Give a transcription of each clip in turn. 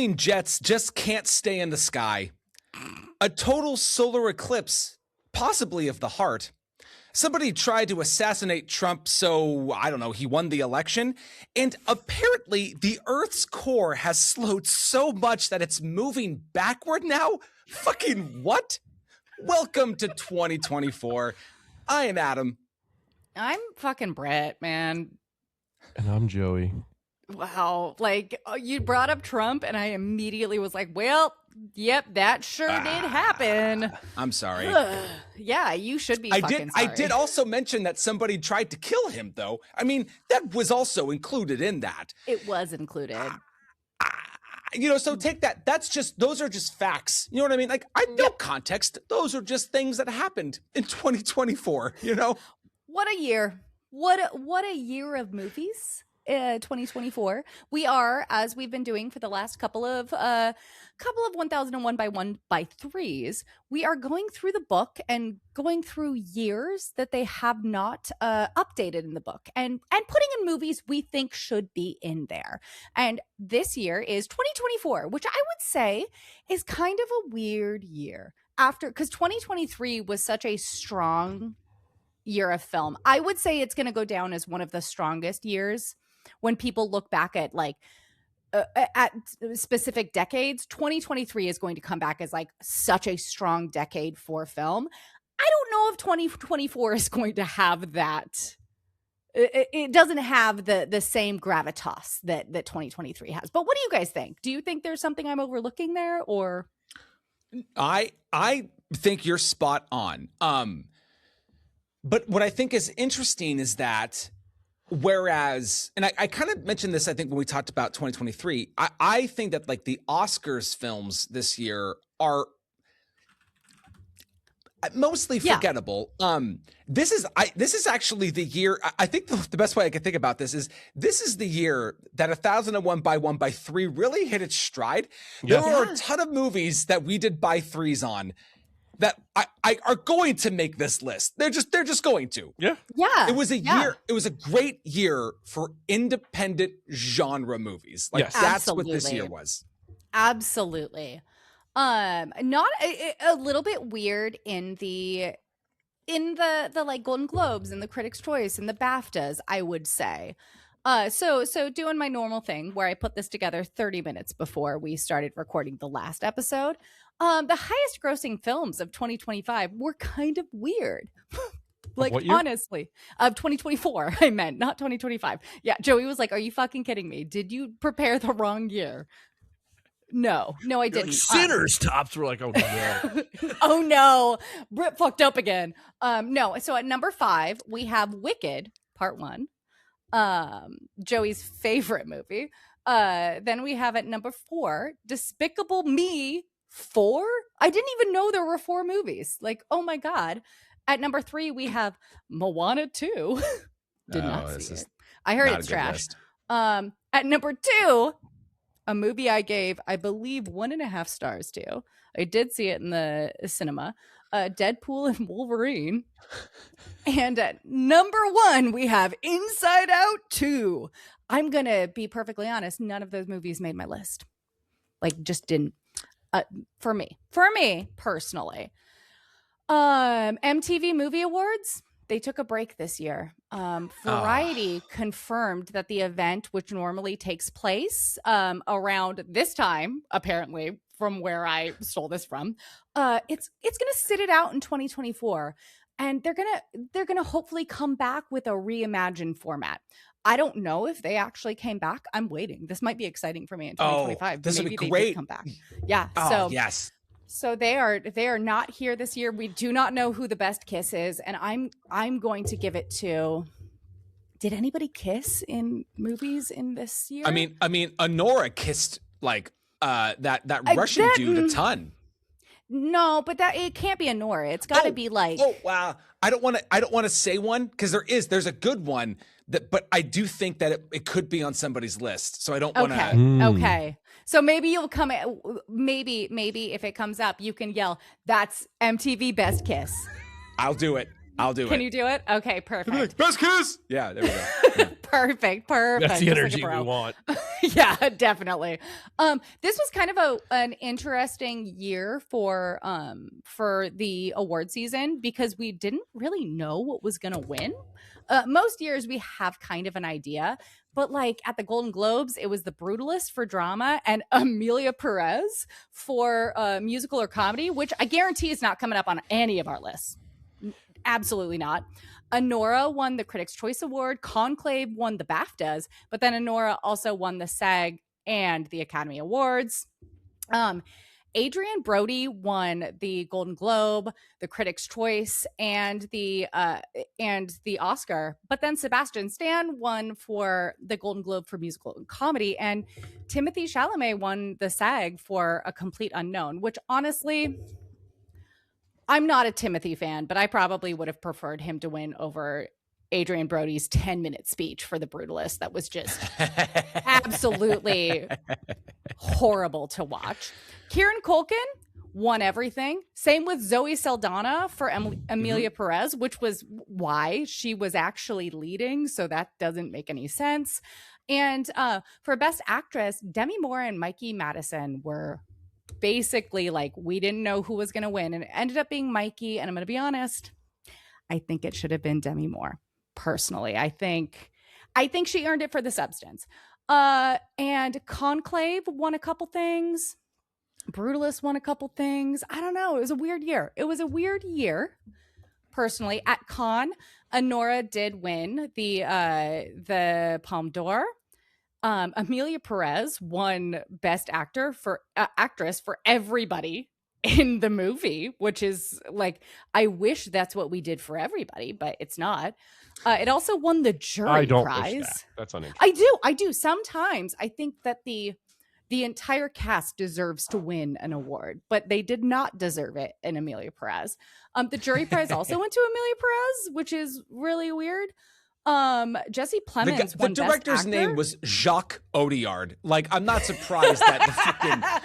whirling jets just can't stay in the sky. A total solar eclipse, possibly of the heart. Somebody tried to assassinate Trump, so, I don't know, he won the election. And apparently, the Earth's core has slowed so much that it's moving backward now? Fucking what? Welcome to 2024. I am Adam. I'm fucking Brett, man. And I'm Joey. Wow. Like, you brought up Trump, and I immediately was like, well, yep, that sure did happen. I'm sorry. Yeah, you should be fucking sorry. I did also mention that somebody tried to kill him, though. I mean, that was also included in that. It was included. So take that. Those are just facts. You know what I mean? Like, I have no context. Those are just things that happened in 2024, What a year. What a year of movies. 2024. We are, as we've been doing for the last couple of 1001 by 1 by 3s, we are going through the book and going through years that they have not updated in the book and putting in movies we think should be in there. And this year is 2024, which I would say is kind of a weird year because 2023 was such a strong year of film. I would say it's going to go down as one of the strongest years. When people look back at at specific decades, 2023 is going to come back as like such a strong decade for film. I don't know if 2024 is going to have that. It doesn't have the same gravitas that 2023 has. But what do you guys think? Do you think there's something I'm overlooking there, or? I think you're spot on. But what I think is interesting is that whereas, and I kind of mentioned this, I think, when we talked about 2023, I think that like the Oscars films this year are mostly forgettable. This is actually the year. I think the best way I can think about this is the year that 1001 by 1 by 3 really hit its stride. There were a ton of movies that we did by 3s on that I are going to make this list. They're just going to. Yeah. It was a year. It was a great year for independent genre movies. Like that's what this year was. Absolutely. Not a little bit weird in the like Golden Globes and the Critics' Choice and the BAFTAs, I would say. So doing my normal thing where I put this together 30 minutes before we started recording the last episode. The highest grossing films of 2025 were kind of weird. Like, honestly, of 2024, I meant, not 2025. Yeah, Joey was like, are you fucking kidding me? Did you prepare the wrong year? No, I didn't. Like Sinners tops were like, oh no. Oh no, Brit fucked up again. No, so at number 5, we have Wicked, Part 1. Joey's favorite movie. Then we have at number 4, Despicable Me 4. I didn't even know there were 4 movies. Like, oh my God. At number 3, we have Moana 2. Did not see it. I heard it's trash. At number 2, a movie I gave, I believe, 1.5 stars to. I did see it in the cinema. Deadpool and Wolverine. And at number 1, we have Inside Out 2. I'm going to be perfectly honest. None of those movies made my list. Like, just didn't. For me personally. MTV Movie Awards, they took a break this year. Variety confirmed that the event, which normally takes place around this time, apparently from where I stole this from, it's gonna sit it out in 2024, and they're gonna hopefully come back with a reimagined format. I don't know if they actually came back. I'm waiting. This might be exciting for me in 2025. This would be Maybe great. They did come back. Yeah. Oh, yes. So they are not here this year. We do not know who the best kiss is, and I'm going to give it to. Did anybody kiss in movies in this year? I mean, Honora kissed like that Russian dude a ton. No, but it can't be Honora. It's got to be like. Oh wow! I don't want to say one because there's a good one but I do think that it could be on somebody's list. So I don't want to. Okay. So maybe you'll come. Maybe if it comes up, you can yell, "That's MTV Best Kiss." I'll do it. I'll do it. Can you do it? Okay, perfect. Best kiss. Yeah, there we go. Yeah. Perfect. That's the Just like a energy we bro. want. Yeah, definitely. This was kind of an interesting year for the award season because we didn't really know what was gonna win. Most years we have kind of an idea, but like at the Golden Globes, it was The Brutalist for drama and Amelia Perez for musical or comedy, which I guarantee is not coming up on any of our lists. Absolutely not. Honora won the Critics' Choice Award. Conclave won the BAFTAs, but then Honora also won the SAG and the Academy Awards. Adrian Brody won the Golden Globe, the Critics' Choice, and the Oscar. But then Sebastian Stan won for the Golden Globe for musical and comedy, and Timothée Chalamet won the SAG for A Complete Unknown, which honestly, I'm not a Timothy fan, but I probably would have preferred him to win over Adrian Brody's 10-minute speech for The Brutalist. That was just absolutely horrible to watch. Kieran Culkin won everything. Same with Zoe Saldana for Amelia Perez, which was why she was actually leading. So that doesn't make any sense. And for Best Actress, Demi Moore and Mikey Madison were basically like, we didn't know who was going to win, and it ended up being Mikey. And I'm going to be honest, I think it should have been Demi Moore. Personally, I think she earned it for the substance. And Conclave won a couple things. Brutalist won a couple things. I don't know. It was a weird year. Personally, at Cannes, Honora did win the Palme d'Or. Amelia Perez won Best Actress for everybody in the movie, which is like, I wish that's what we did for everybody, but it's not. It also won the jury I don't prize. wish that. That's uninteresting. I do. Sometimes I think that the entire cast deserves to win an award, but they did not deserve it in Amelia Perez. The jury prize also went to Amelia Perez, which is really weird. Jesse Plemons The director's name was Jacques Audiard. Like, I'm not surprised that the freaking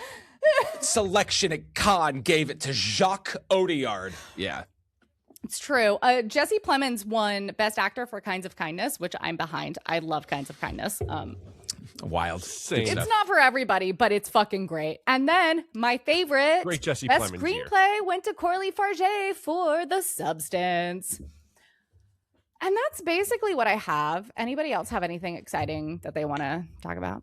selection at Cannes gave it to Jacques Audiard. Yeah. It's true. Jesse Plemons won Best Actor for Kinds of Kindness, which I'm behind. I love Kinds of Kindness. Wild. It's not for everybody, but it's fucking great. And then my favorite Great Jesse Best Plemons Screenplay went to Corley Farge for The Substance. And that's basically what I have. Anybody else have anything exciting that they want to talk about?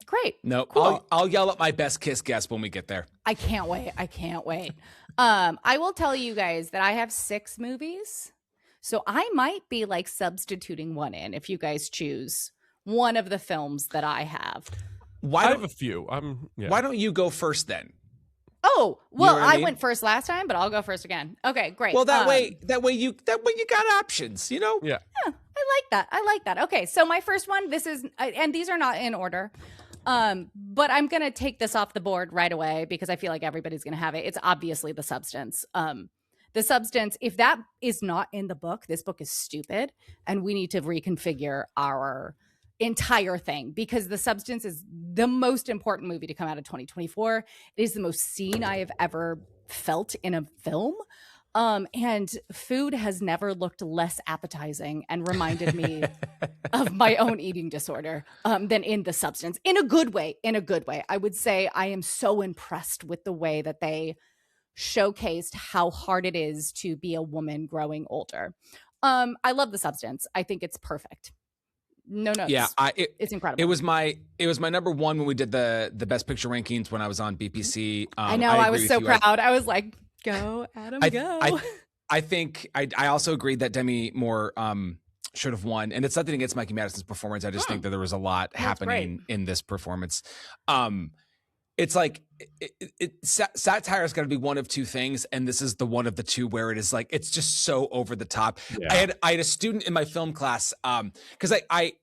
Great. No, Cool. I'll yell at my best kiss guest when we get there. I can't wait. I will tell you guys that I have 6 movies. So I might be like substituting one in if you guys choose one of the films that I have. I have a few. Why don't you go first then? Oh, well, You know what I I mean? went first last time, but I'll go first again. Okay, great. Well, that way you got options, you know? Yeah. I like that. Okay, so my first one, this is, and these are not in order, but I'm going to take this off the board right away because I feel like everybody's going to have it. It's obviously The Substance. The Substance, if that is not in the book, this book is stupid, and we need to reconfigure our entire thing because The Substance is the most important movie to come out of 2024. It is the most seen I have ever felt in a film. And food has never looked less appetizing and reminded me of my own eating disorder than in The Substance. In a good way. I would say I am so impressed with the way that they showcased how hard it is to be a woman growing older. I love The Substance. I think it's perfect. No notes. Yeah, it's incredible. It was my number one when we did the best picture rankings when I was on BPC. I know. I was so proud. I was like, go, Adam, go. I think I also agreed that Demi Moore should have won, and it's nothing against Mikey Madison's performance. I just think that there was a lot happening in this performance. It's like satire is going to be one of two things, and this is the one of the two where it is like it's just so over the top. Yeah. I had a student in my film class because I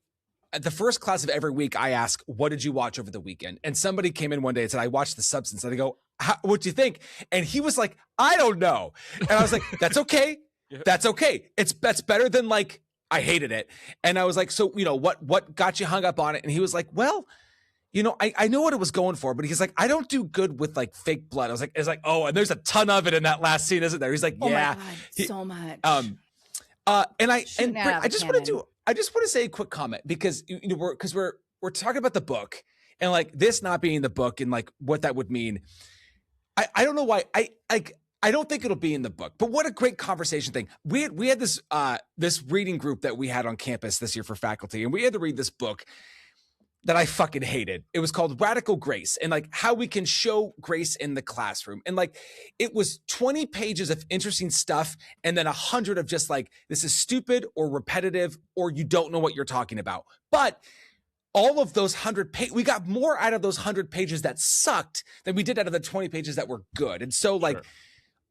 the first class of every week I ask, what did you watch over the weekend? And somebody came in one day and said, I watched The Substance. And I go, what do you think? And he was like, I don't know. And I was like, that's okay. That's okay. That's better than like I hated it. And I was like, so what got you hung up on it? And he was like, well, I know what it was going for, but he's like, I don't do good with like fake blood. I was like, it's like, oh, and there's a ton of it in that last scene, isn't there? He's like, yeah, my God, so much. I just want to say a quick comment because we're talking about the book and like this not being the book and like what that would mean. I don't know why I don't think it'll be in the book, but what a great conversation thing. We had this reading group that we had on campus this year for faculty, and we had to read this book that I fucking hated. It was called Radical Grace and like how we can show grace in the classroom. And like, it was 20 pages of interesting stuff. And then 100 of just like, this is stupid or repetitive, or you don't know what you're talking about. But all of those 100 pages, we got more out of those 100 pages that sucked than we did out of the 20 pages that were good. And so like,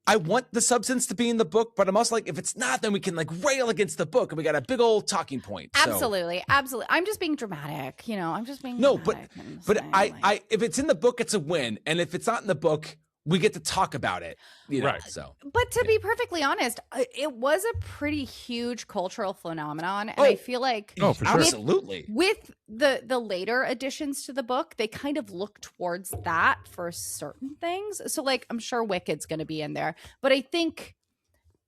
I want the substance to be in the book, but I'm also like, if it's not, then we can like rail against the book and we got a big old talking point. Absolutely. Absolutely. I'm just being dramatic. I'm just being dramatic. But I if it's in the book, it's a win. And if it's not in the book, we get to talk about it. Right. So, but to be perfectly honest, it was a pretty huge cultural phenomenon, and I feel like for sure. Absolutely with the later additions to the book, they kind of look towards that for certain things. So, like, I'm sure Wicked's going to be in there, but I think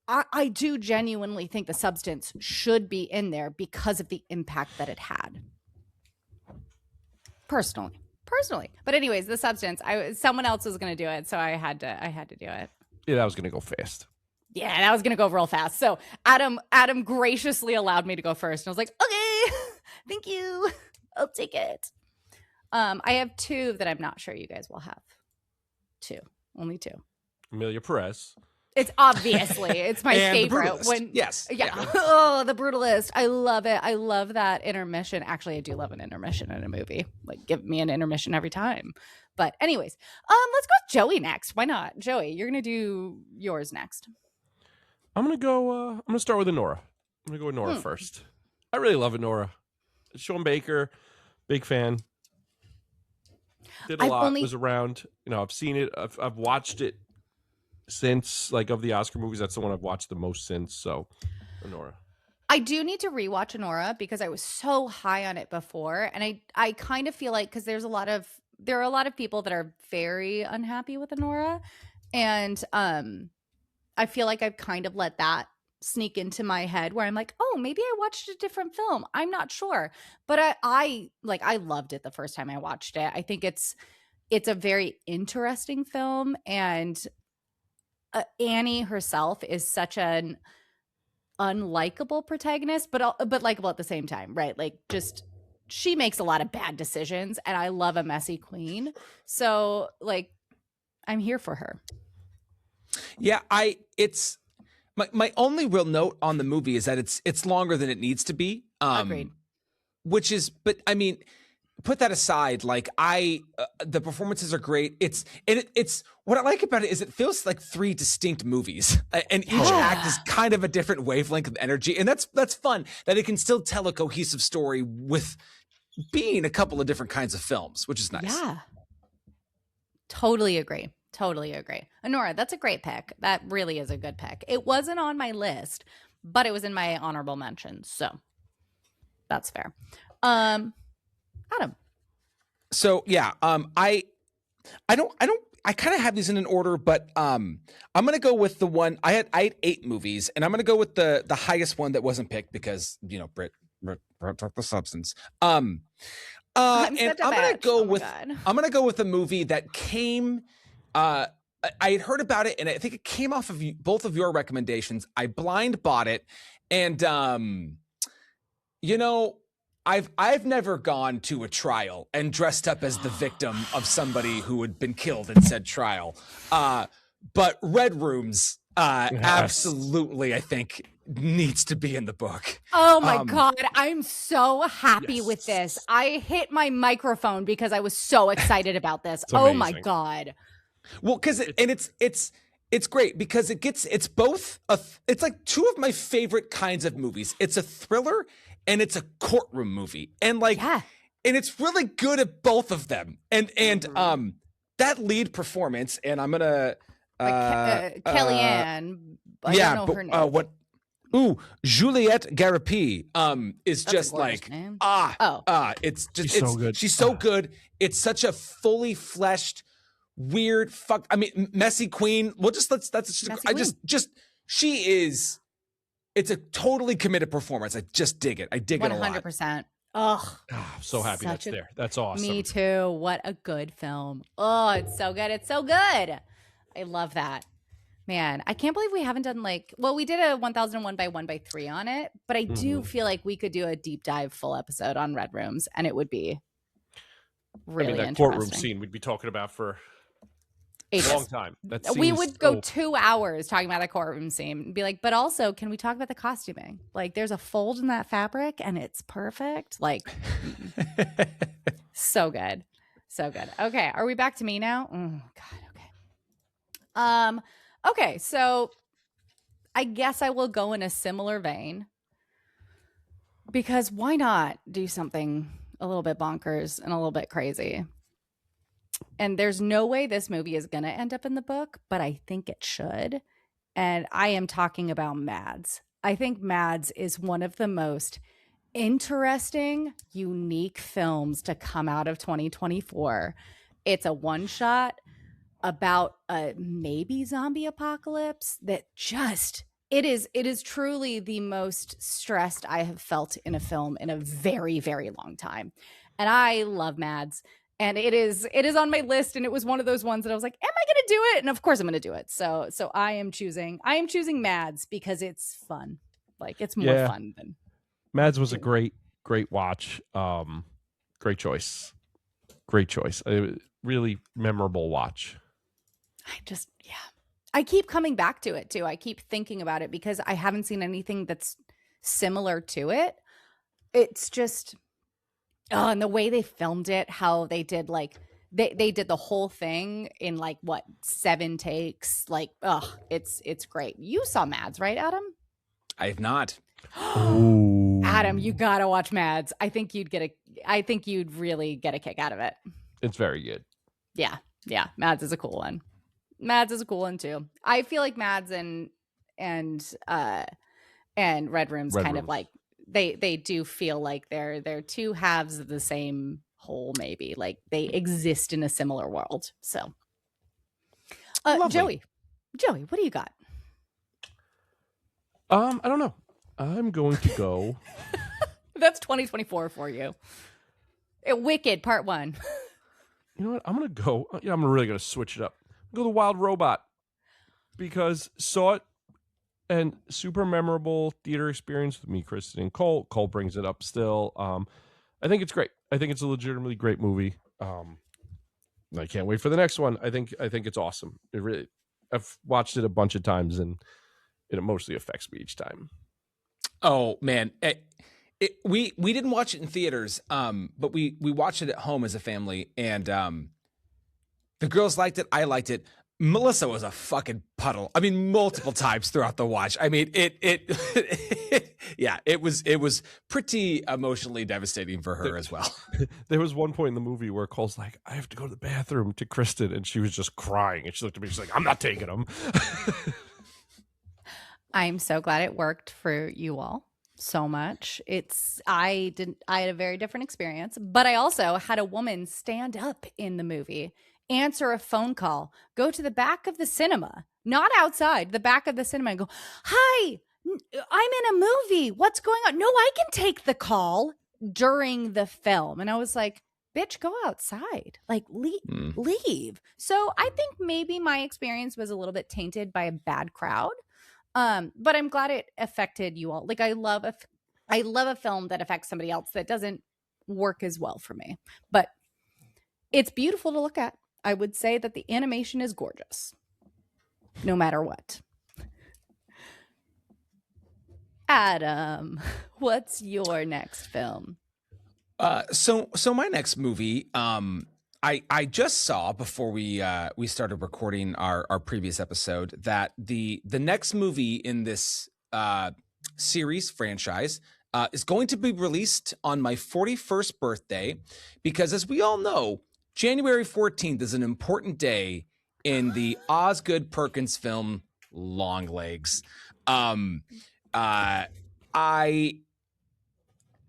I do genuinely think the substance should be in there because of the impact that it had. Personally, but anyways, the substance. Someone else was going to do it, so I had to do it. Yeah, that was going to go fast. Yeah, that was going to go real fast. So Adam graciously allowed me to go first, and I was like, okay, thank you, I'll take it. I have two that I'm not sure you guys will have. Only two. Amelia Perez. It's it's my favorite. Yes. Yeah. Oh, The Brutalist. I love it. I love that intermission. Actually, I do love an intermission in a movie. Like, give me an intermission every time. But anyways, let's go with Joey next. Why not? Joey, you're gonna do yours next. I'm gonna start with Enora. I'm gonna go with Nora first. I really love Enora. Sean Baker, big fan. Did a lot. Was around. I've seen it. I've watched it since, like, of the Oscar movies. That's the one I've watched the most since. So, Enora. I do need to rewatch Enora because I was so high on it before, and I kind of feel like, because there are a lot of people that are very unhappy with Enora, and I feel like I've kind of let that sneak into my head where I'm like, oh, maybe I watched a different film. I'm not sure, but I loved it the first time I watched it. I think it's a very interesting film, and Annie herself is such an unlikable protagonist, but likable at the same time, right? Like, just she makes a lot of bad decisions, and I love a messy queen. So, like, I'm here for her. Yeah, it's my only real note on the movie is that it's longer than it needs to be. Agreed. But I mean, put that aside, like the performances are great. It's what I like about it is it feels like three distinct movies, and each act is kind of a different wavelength of energy, and that's fun that it can still tell a cohesive story with being a couple of different kinds of films, which is nice. Yeah, totally agree. Enora, that's a great pick. That really is a good pick. It wasn't on my list, but it was in my honorable mentions, so that's fair. Adam. So yeah, I kind of have these in an order, but I'm gonna go with the one I had 8 movies, and I'm gonna go with the highest one that wasn't picked because Britt took the substance. I'm gonna go with a movie that came. I had heard about it, and I think it came off of both of your recommendations. I blind bought it, and I've never gone to a trial and dressed up as the victim of somebody who had been killed in said trial. But Red Rooms, absolutely, I think needs to be in the book. Oh my God. I'm so happy with this. I hit my microphone because I was so excited about this. Oh my God. Well, because it's great because it's both it's like two of my favorite kinds of movies. It's a thriller and it's a courtroom movie, and and it's really good at both of them. And that lead performance, and I'm gonna Kellyanne. I don't know her name. Ooh, Juliette Garipi is That's a just gorgeous like name. it's just She's so good. She's so good. It's such a fully fleshed, weird fuck. I mean, messy queen. Well, just that's just, Messy I queen. just she is. It's a totally committed performance. I just dig it. I dig it a lot. 100%. Ugh. I'm so happy that's there. That's awesome. Me too. What a good film. Oh, it's so good. It's so good. I love that. Man, I can't believe we haven't done we did a 1001 by 1 by 3 on it, but I do feel like we could do a deep dive full episode on Red Rooms and it would be really that interesting. courtroom scene we'd be talking about for Ages. a long time. We would go 2 hours talking about the courtroom scene and be like, but also, can we talk about the costuming? Like, there's a fold in that fabric and it's perfect. Like, so good. So good. Okay. Are we back to me now? Oh, God. Okay. Okay. So I guess I will go in a similar vein because why not do something a little bit bonkers and a little bit crazy? And there's no way this movie is going to end up in the book, but I think it should. And I am talking about Mads. I think Mads is one of the most interesting, unique films to come out of 2024. It's a one shot about a maybe zombie apocalypse that just it is truly the most stressed I have felt in a film in a very, very long time. And I love Mads. And it is on my list, and it was one of those ones that I was like, "Am I going to do it?" And of course, I'm going to do it. So I am choosing Mads because it's fun. Like it's more fun than Mads was a great watch. Great choice. Really memorable watch. I keep coming back to it too. I keep thinking about it because I haven't seen anything that's similar to it. It's just. Oh, and the way they filmed it, how they did they did the whole thing in 7 takes. It's great. You saw Mads, right, Adam? I have not. Adam, you gotta watch Mads. I think you'd really get a kick out of it. It's very good. Yeah. Mads is a cool one. Mads is a cool one too. I feel like Mads and Red Room's kind of like they do feel like they're two halves of the same whole, maybe like they exist in a similar world. So Joey, what do you got? I don't know. I'm going to go. That's 2024 for you. Wicked Part 1. You know what? I'm going to go. I'm really going to switch it up. Go the Wild Robot because saw it and super memorable theater experience with me, Kristen, and Cole. Cole brings it up still. I think it's great. I think it's a legitimately great movie. I can't wait for the next one. I think it's awesome. I've watched it a bunch of times and it emotionally affects me each time. Oh man, we didn't watch it in theaters, but we watched it at home as a family, and the girls liked it. I liked it. Melissa was a fucking puddle. I mean, multiple times throughout the watch. I mean, it was pretty emotionally devastating for her as well. There was one point in the movie where Cole's like, I have to go to the bathroom to Kristen, and she was just crying, and she looked at me, she's like, I'm not taking them. I'm so glad it worked for you all so much. I had a very different experience, but I also had a woman stand up in the movie, answer a phone call, go to the back of the cinema, not outside, the back of the cinema, and go, "Hi, I'm in a movie. What's going on?" "No, I can take the call," during the film. And I was like, bitch, go outside. Like, leave. So I think maybe my experience was a little bit tainted by a bad crowd. But I'm glad it affected you all. Like, I love a film that affects somebody else that doesn't work as well for me. But it's beautiful to look at. I would say that the animation is gorgeous, no matter what. Adam, what's your next film? So my next movie, I just saw before we started recording our previous episode that the next movie in this series franchise is going to be released on my 41st birthday, because as we all know, January 14th is an important day in the Osgood Perkins film Longlegs. I really,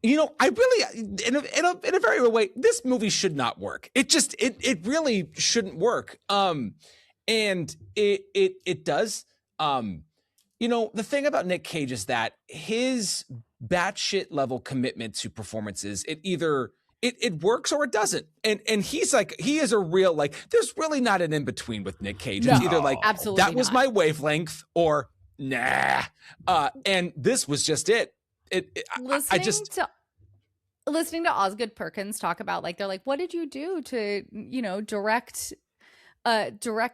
in a very real way, this movie should not work. It really shouldn't work. And it does. The thing about Nick Cage is that his batshit level commitment to performances, it works or it doesn't. And he's like, he is a real, like, there's really not an in between with Nick Cage. It's either like, absolutely that was not. my wavelength, or nah. And this was just it. Listening to Osgood Perkins talk about, like, they're like, what did you do to, direct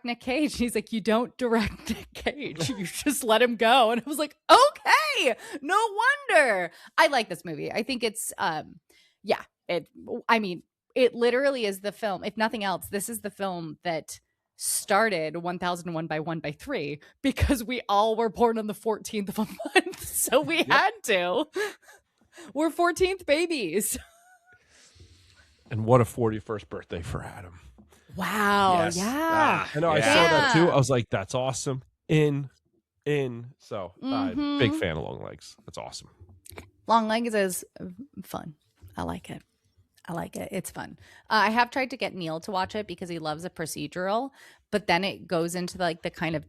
Nick Cage? And he's like, you don't direct Nick Cage, you just let him go. And I was like, okay, no wonder. I like this movie. I think it's it literally is the film. If nothing else, this is the film that started 1001 by 1 by 3, because we all were born on the 14th of a month, so we had to. We're 14th babies. And what a 41st birthday for Adam. Wow. Yes. Yeah. I know. I saw that too. I was like, that's awesome. So big fan of Long Legs. That's awesome. Long Legs is fun. I like it. It's fun. I have tried to get Neil to watch it because he loves a procedural, but then it goes into the kind of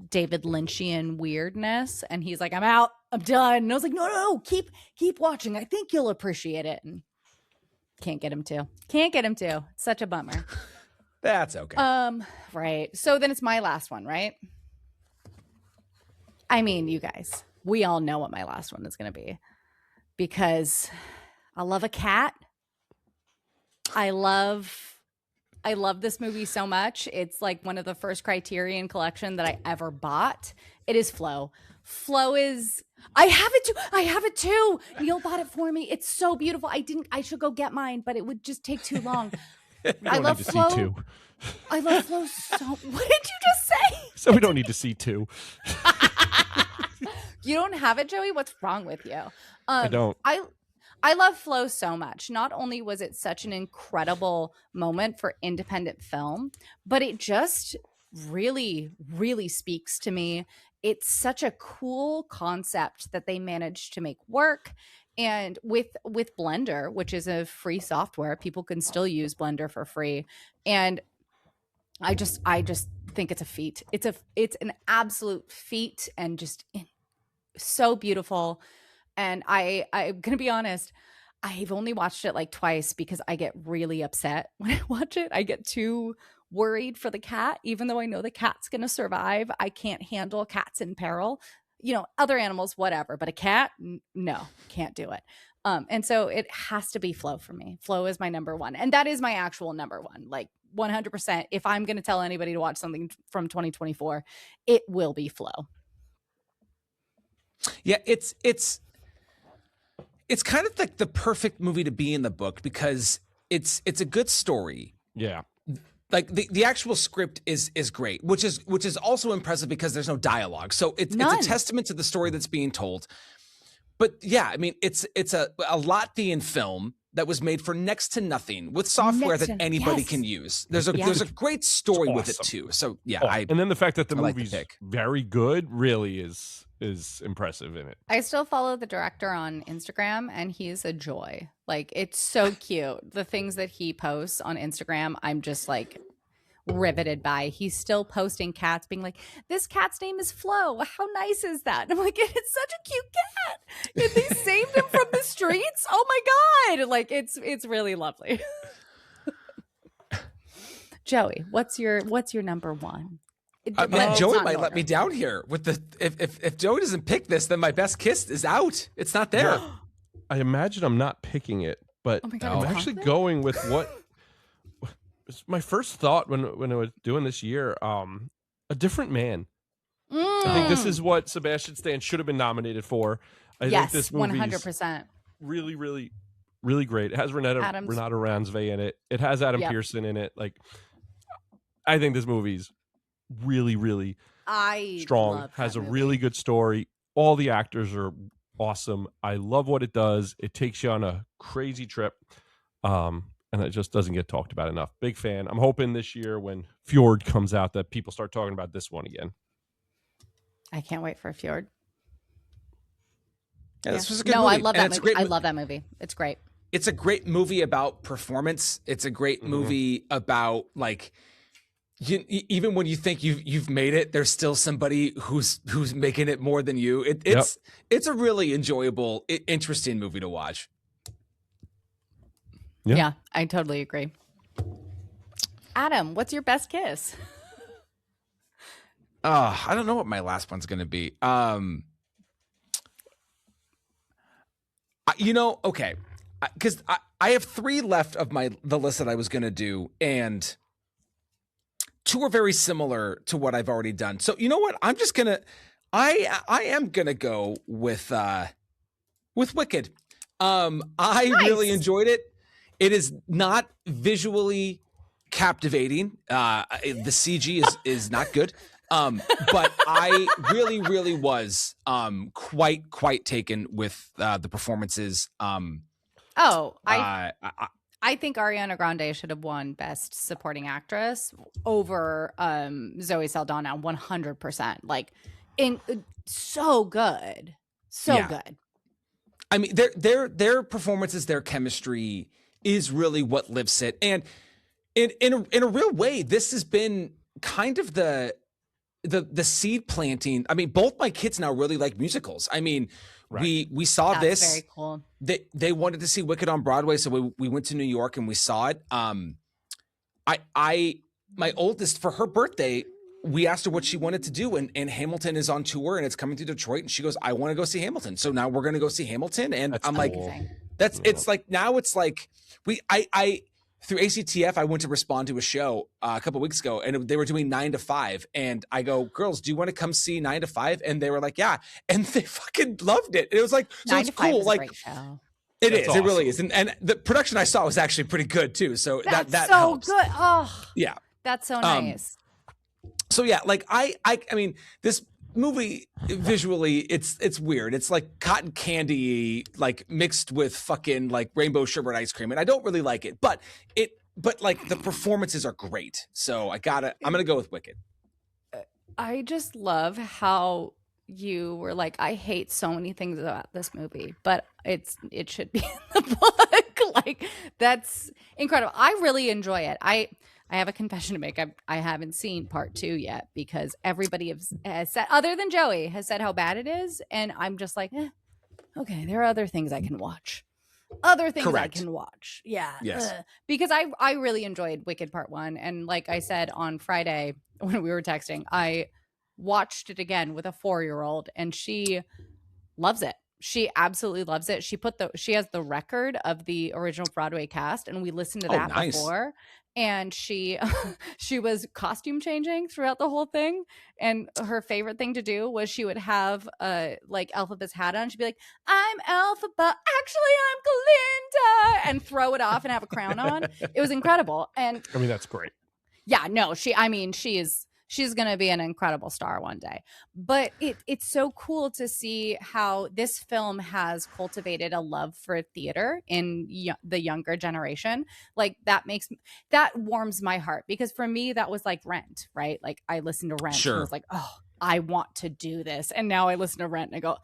David Lynchian weirdness, and he's like, I'm out, I'm done. And I was like, no, keep watching. I think you'll appreciate it. And can't get him to. It's such a bummer. That's okay. Right. So then it's my last one, right? I mean, you guys, we all know what my last one is going to be, because I love a cat. I love this movie so much. It's like one of the first Criterion collection that I ever bought. It is Flow. Flow is, I have it too. Neil bought it for me. It's so beautiful. I should go get mine, but it would just take too long. I love Flow. I love Flow so. What did you just say? So we don't need to see two. You don't have it, Joey? What's wrong with you? I don't. I love Flow so much. Not only was it such an incredible moment for independent film, but it just really, really speaks to me. It's such a cool concept that they managed to make work. And with Blender, which is a free software, people can still use Blender for free. And I just think it's a feat. It's an absolute feat, and just so beautiful. And I'm gonna be honest, I've only watched it like twice because I get really upset when I watch it. I get too worried for the cat, even though I know the cat's gonna survive. I can't handle cats in peril. Other animals, whatever, but a cat, no, can't do it. And so it has to be Flow for me. Flow is my number one, and that is my actual number one. Like 100%. If I'm gonna tell anybody to watch something from 2024, it will be Flow. Yeah, it's kind of like the perfect movie to be in the book, because it's a good story. Yeah. Like the actual script is great, which is also impressive because there's no dialogue. So it's a testament to the story that's being told. But yeah, I mean, it's a Latvian film that was made for next to nothing with software that anybody can use. There's a great story with it too. So yeah, and then the fact that the movie's pick. very good really is impressive in it. I still follow the director on Instagram, and he's a joy. Like, it's so cute. The things that he posts on Instagram, I'm just like riveted by. He's still posting cats, being like, this cat's name is Flo. How nice is that? And I'm like, it's such a cute cat. And they saved him from the streets. Oh my God. Like, it's really lovely. Joey, what's your number one? Joey might let me down here with the if Joey doesn't pick this, then my best kiss is out. It's not there. I imagine I'm not picking it, but Oh my God, I'm actually going with what my first thought when I was doing this year. A Different Man. I think this is what Sebastian Stan should have been nominated for. I think this movie 100%. really, really, really great. It has Renata Ransve in it. It has Adam Pearson in it. Like, I think this movie's really, really strong. Has a really good story. All the actors are awesome. I love what it does. It takes you on a crazy trip. And it just doesn't get talked about enough. Big fan. I'm hoping this year when Fjord comes out that people start talking about this one again. I can't wait for Fjord. Yeah, this was a good no, movie. I love And that it's a movie. great I love that movie. It's great. It's a great movie about performance. It's a great movie about like even when you think you've made it, there's still somebody who's making it more than you. It's a really enjoyable, interesting movie to watch. Yeah, I totally agree. Adam, what's your best kiss? I don't know what my last one's going to be. Okay, because I have 3 left of the list that I was going to do, and 2 are very similar to what I've already done. So you know what? I'm just gonna, I am gonna go with Wicked. I really enjoyed it. It is not visually captivating. The CG is not good. But I really was quite taken with the performances. I think Ariana Grande should have won Best Supporting Actress over Zoe Saldana 100%. Like, so good, good. I mean, their performances, their chemistry is really what lifts it, and in a real way, this has been kind of the seed planting. I mean, both my kids now really like musicals. I mean, we saw That's this. Very cool. They wanted to see Wicked on Broadway, so we went to New York and we saw it. My oldest, for her birthday, we asked her what she wanted to do, and Hamilton is on tour and it's coming to Detroit, and she goes, I want to go see Hamilton. So now we're going to go see Hamilton, and That's I'm cool. like, it's like now it's like I through ACTF, I went to respond to a show a couple weeks ago, and they were doing 9 to 5. And I go, girls, do you want to come see 9 to 5? And they were like, yeah. And they fucking loved it. It was like, so 9 it's to 5 cool. is like, a great show. It That's is. awesome. It really is. And the production I saw was actually pretty good too. So That's that so helps. good. Oh, Yeah. that's so nice. So yeah, like I mean, this movie visually, it's weird. It's like cotton candy, like mixed with fucking like rainbow sherbet ice cream, and I don't really like it. But like the performances are great. So I'm gonna go with Wicked. I just love how you were like, I hate so many things about this movie, but it should be in the book. Like, that's incredible. I really enjoy it. I have a confession to make. I haven't seen part 2 yet because everybody has said, other than Joey, has said how bad it is, and I'm just like, okay, there are other things I can watch. Correct. I can watch. Yeah. Yes. Because I really enjoyed Wicked Part 1. And like I said on Friday when we were texting, I watched it again with a 4-year-old, and she loves it. She absolutely loves it. She has the record of the original Broadway cast, and we listened to that before. And she was costume changing throughout the whole thing. And her favorite thing to do was she would have like Elphaba's hat on. She'd be like, I'm Elphaba, actually I'm Glinda, and throw it off and have a crown on. It was incredible. And I mean, that's great. yeah, no, she's going to be an incredible star one day. But it's so cool to see how this film has cultivated a love for theater in the younger generation. Like, that warms my heart, because for me, that was like Rent, right? Like, I listened to Rent and was like, oh, I want to do this. And now I listen to Rent and I go,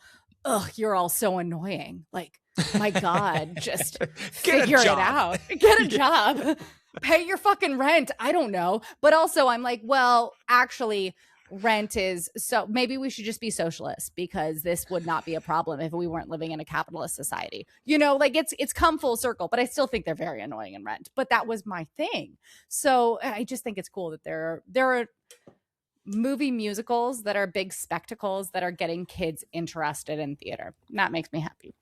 oh, you're all so annoying. Like, my God, just figure it out. Get a job. Pay your fucking rent. I don't know. But also I'm like, well, actually, rent is so maybe we should just be socialists, because this would not be a problem if we weren't living in a capitalist society. You know, like it's come full circle, but I still think they're very annoying in Rent. But that was my thing. So I just think it's cool that there are movie musicals that are big spectacles that are getting kids interested in theater. And that makes me happy.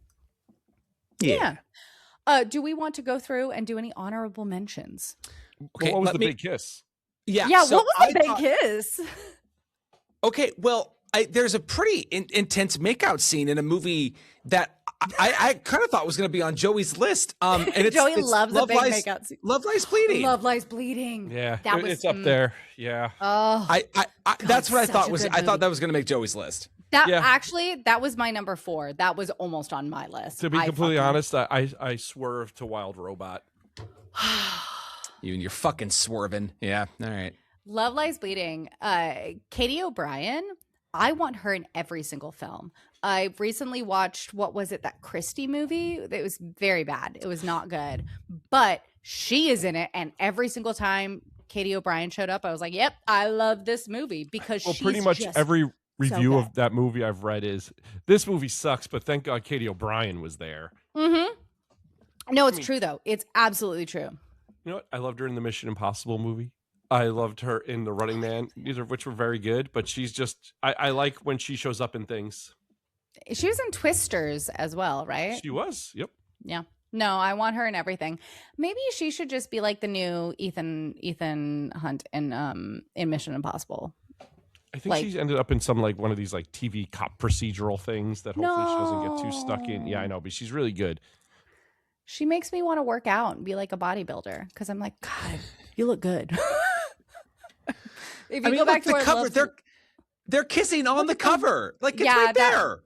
Yeah. Do we want to go through and do any honorable mentions? Okay, what was the big kiss? Yeah, so what was the big kiss? Okay, well, there's a pretty intense makeout scene in a movie that I kind of thought was going to be on Joey's list. And it's Joey it's loves a big makeout scene. Love Lies Bleeding. Love Lies Bleeding. Yeah, that it's up there. Yeah. Oh, that's what I thought such a good I thought movie. that was going to make Joey's list. Actually, that was my number 4. That was almost on my list. To be completely honest, I swerved to Wild Robot. You and your fucking swerving. Yeah. All right. Love Lies Bleeding. Katie O'Brien I want her in every single film. I recently watched, what was it, that Christie movie? It was very bad. It was not good. But she is in it, and every single time Katie O'Brien showed up, I was like, "Yep, I love this movie," because Well, she's pretty much just every review good. of that movie I've read is this movie sucks, but thank God Katie O'Brien was there. Mm-hmm. No, it's true though. It's absolutely true. You know what? I loved her in the Mission Impossible movie. I loved her in The Running Man, neither of which were very good, but she's just, I like when she shows up in things. She was in Twisters as well, right? She was, yep. Yeah. No, I want her in everything. Maybe she should just be like the new Ethan Hunt in Mission Impossible. I think she's ended up in some like one of these like TV cop procedural things that hopefully she doesn't get too stuck in. Yeah, I know, but she's really good. She makes me want to work out and be like a bodybuilder because I'm like, God, you look good. If you go back to the cover, they're kissing on the cover. Like, it's right there.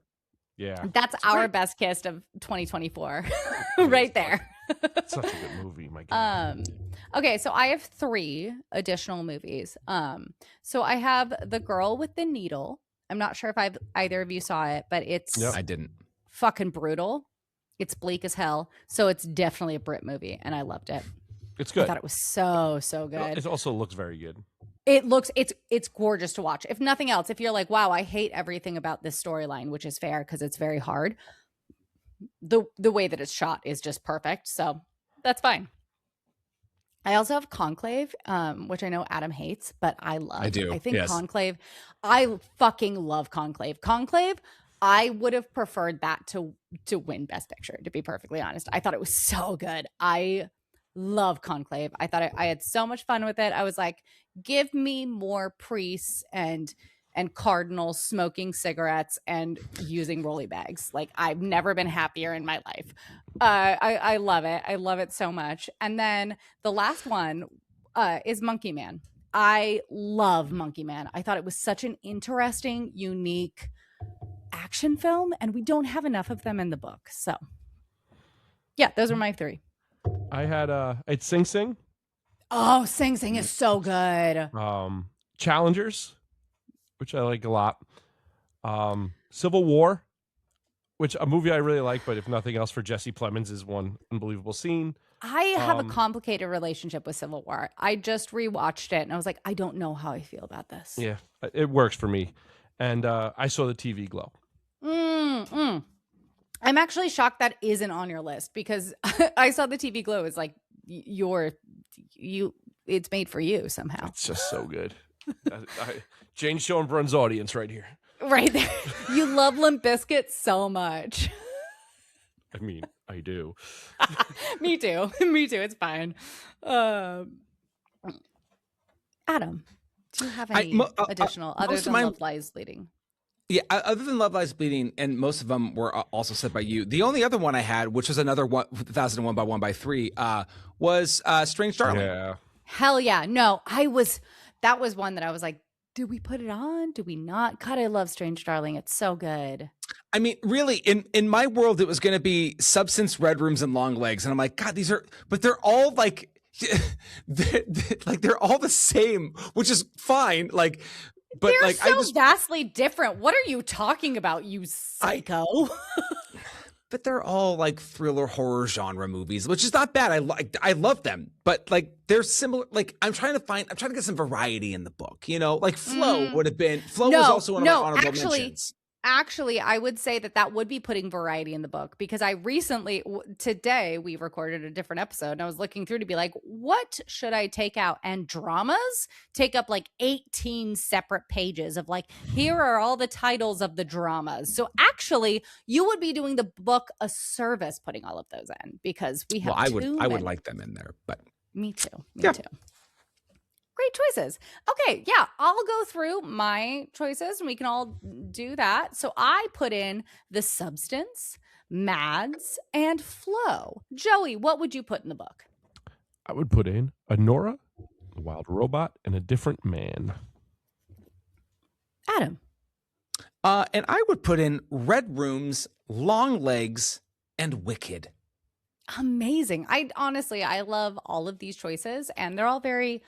Yeah. That's our best kiss of 2024. Right there. Such a good movie, my God. Okay, so I have 3 additional movies. So I have The Girl with the Needle. I'm not sure if either of you saw it, but it's I didn't. Fucking brutal. It's bleak as hell. So it's definitely a Brit movie, and I loved it. It's good. I thought it was so good. It also looks very good. It's gorgeous to watch. If nothing else, if you're like, wow, I hate everything about this storyline, which is fair because it's very hard. The way that it's shot is just perfect. So that's fine. I also have Conclave, which I know Adam hates, but I love. I do. I think yes. Conclave, I fucking love Conclave. Conclave, I would have preferred that to win Best Picture, to be perfectly honest. I thought it was so good. I love Conclave. I thought I had so much fun with it. I was like, give me more priests and cardinals smoking cigarettes and using rolly bags. Like, I've never been happier in my life. I love it. I love it so much. And then the last one is Monkey Man. I love Monkey Man. I thought it was such an interesting, unique action film, and we don't have enough of them in the book. So yeah, those are my 3. I had it's Sing Sing. Oh, Sing Sing is so good. Challengers, which I like a lot. Civil War, which a movie I really like, but if nothing else for Jesse Plemons is one unbelievable scene. I have a complicated relationship with Civil War. I just rewatched it and I was like, I don't know how I feel about this. Yeah, it works for me. And I saw the TV Glow. I'm actually shocked that isn't on your list because I saw the TV Glow is like it's made for you somehow. It's just so good. Jane Schoenbrun's audience right here. Right there. You love Limp Bizkit so much. I mean, I do. Me too. Me too. It's fine. Adam, do you have any additional other than Love Lies Bleeding? Yeah, other than Love Lies Bleeding, and most of them were also said by you. The only other one I had, which was another 1001 by 1 by 3, was Strange Darling. Yeah. Hell yeah. No, that was one that I was like, do we put it on? Do we not? God, I love Strange Darling. It's so good. I mean, really, in my world, it was going to be Substance, Red Rooms, and Long Legs. And I'm like, God, but they're all like, they're all the same, which is fine. Like, but they're like, so vastly different. What are you talking about, you psycho? But they're all like thriller horror genre movies, which is not bad. I love them, but like they're similar. Like I'm trying to get some variety in the book. You know, like Flow was also one of my honorable mentions. Actually, I would say that would be putting variety in the book because I recently, today, we recorded a different episode and I was looking through to be like, what should I take out? And dramas take up like 18 separate pages of like, here are all the titles of the dramas. So actually, you would be doing the book a service putting all of those in because we have I would like them in there, but. Me too. Me too. Great choices. Okay, yeah, I'll go through my choices and we can all do that. So I put in The Substance, Mads, and Flow. Joey, what would you put in the book? I would put in Anora, The Wild Robot, and A Different Man. Adam. And I would put in Red Rooms, Long Legs, and Wicked. Amazing. I love all of these choices and they're all very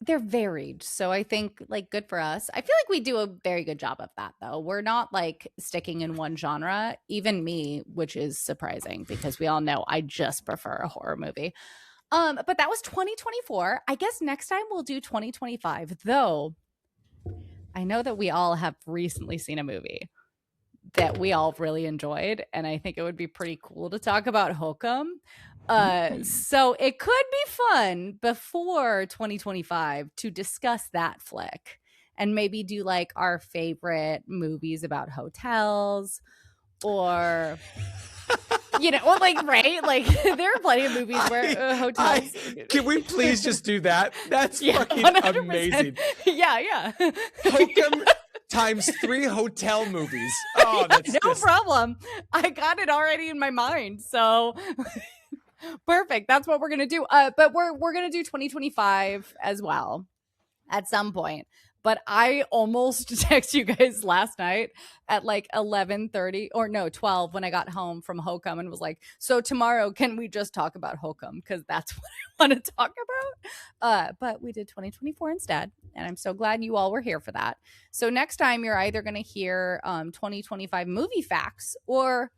they're varied. So I think like good for us. I feel like we do a very good job of that though. We're not like sticking in one genre, even me, which is surprising because we all know I just prefer a horror movie. But that was 2024. I guess next time we'll do 2025, though. I know that we all have recently seen a movie that we all really enjoyed, and I think it would be pretty cool to talk about Hokum. So it could be fun before 2025 to discuss that flick and maybe do like our favorite movies about hotels or or like right, like there are plenty of movies where hotels. Can we please just do that? That's fucking 100%. amazing. Yeah. Hokum times 3 hotel movies. Oh, that's no problem. I got it already in my mind, so perfect. That's what we're gonna do. But we're gonna do 2025 as well at some point. But I almost texted you guys last night at like 11:30 or no 12 when I got home from Hokum and was like, so tomorrow can we just talk about Hokum because that's what I want to talk about. But we did 2024 instead, and I'm so glad you all were here for that. So next time you're either going to hear 2025 movie facts or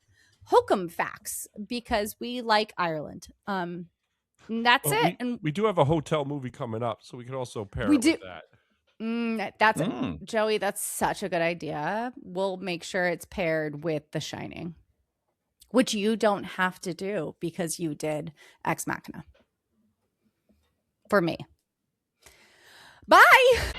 Hokum facts because we like Ireland. That's it. And we do have a hotel movie coming up, so we could also pair it with that. That's Joey, that's such a good idea. We'll make sure it's paired with The Shining, which you don't have to do because you did Ex Machina for me. Bye.